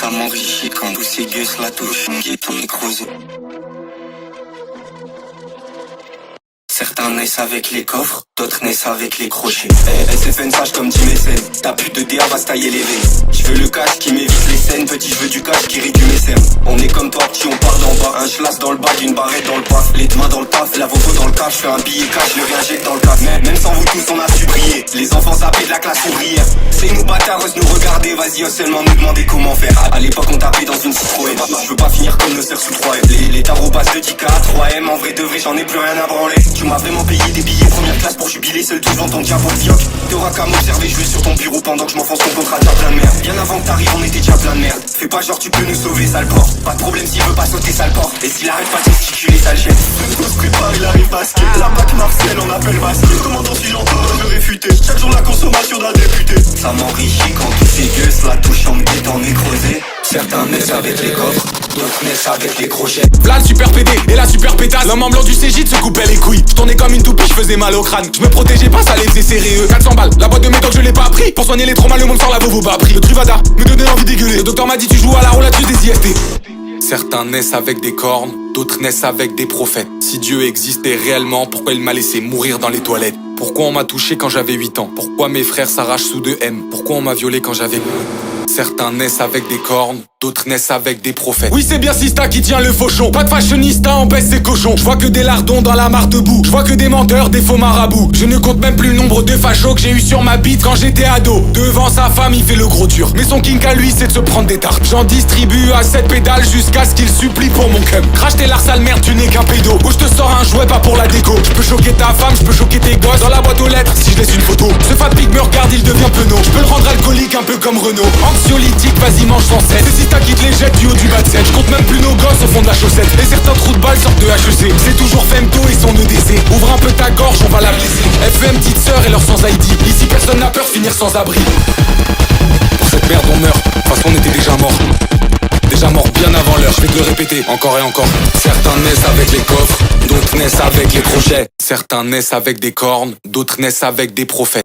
Ça m'enrichit quand tous ces gueux la touche. Mon guetton est creusé. Certains naissent avec les coffres, d'autres naissent avec les crochets. SFN sage comme dit mécène, t'as plus de DA, va se tailler les veines. Je veux le cash qui m'évite les scènes, petit je veux du cash qui réduit mes cernes. On est comme toi, petit on part d'en bas, un schlass dans le bas, une barrette dans le paf, les deux mains dans le taf, la voto dans le cash, fais un billet cash, le réinjecte dans le cash. Même sans vous tous on a su briller, les enfants sapés de la classe ouvrière. C'est nous bâtards, nous regarder, vas-y seulement nous demander comment faire. À l'époque on tapait dans une Citroën, je veux pas finir comme nos sœurs sous 3M. Les tarots passent de 10K à 3M, en vrai de vrai j'en ai plus rien à branler. Tu m'as vraiment payé des billets première classe pour jubiler, seul tous dans ton diable au fioc. T'auras qu'à m'observer, je vais sur ton bureau pendant que je m'enfonce ton contrat déjà plein de merde. Bien avant que t'arrives, on était déjà plein de merde. Fais pas genre tu peux nous sauver, sale porc. Pas de problème s'il veut pas sauter, sale porc. Et s'il arrête pas de gesticuler, sale chef. On se prépare, il arrive basket. La Mac Marcel, on appelle basket. Commandant si j'entends me réfuter. Chaque jour la consommation d'un député. Ça m'enrichit quand tous ces gueux la touche en me guettant est creusé. Certains naissent avec les coffres, d'autres naissent avec les crochets. V'là le super PD et la super pétasse. L'homme en blanc du CJ se coupait les couilles. Je tournais comme une toupie, je faisais mal au crâne. Je me protégeais pas, ça les faisait sérieux. 400 balles, la boîte de méthode je l'ai pas pris. Pour soigner les traumas, le monde sort la Vovo bas pris. Le Truvada me donnait envie d'égueuler. Le docteur m'a dit tu joues à la roulatrice des IST. Certains naissent avec des cornes, d'autres naissent avec des prophètes. Si Dieu existait réellement, pourquoi il m'a laissé mourir dans les toilettes? Pourquoi on m'a touché quand j'avais 8 ans? Pourquoi mes frères s'arrachent sous 2M? Pourquoi on m'a violé quand j'avais... Certains naissent avec des cornes, d'autres naissent avec des prophètes. Oui c'est bien Sista qui tient le fauchon. Pas de fashionista, on baisse ses cochons. Je vois que des lardons dans la mare debout. Je vois que des menteurs, des faux marabouts. Je ne compte même plus le nombre de fachos que j'ai eu sur ma bite quand j'étais ado. Devant sa femme il fait le gros dur, mais son kink à lui c'est de se prendre des tartes. J'en distribue à 7 pédales jusqu'à ce qu'il supplie pour mon cum. Crache tes lards sale merde, tu n'es qu'un pédo. Ou je te sors un jouet pas pour la déco. Je peux choquer ta femme, je peux choquer tes gosses. Dans la boîte aux lettres si je laisse une photo. Ce fat pig me regarde, il devient penaud. Je peux le rendre alcoolique un peu comme Renault. Anxiolytique, vas-y mange sans cesse. C'est Sista qui te les jette du haut du bas de scène. Je compte même plus nos gosses au fond de la chaussette. Et certains trous de balles sortent de HEC. C'est toujours Femto et son EDC. Ouvre un peu ta gorge, on va la blesser. FM petite sœur et leur sans ID. Ici personne n'a peur de finir sans abri. Pour cette merde on meurt, de toute façon on était déjà mort. Déjà mort bien avant l'heure, je vais te le répéter encore et encore. Certains naissent avec les coffres, d'autres naissent avec les crochets. Certains naissent avec des cornes, d'autres naissent avec des prophètes.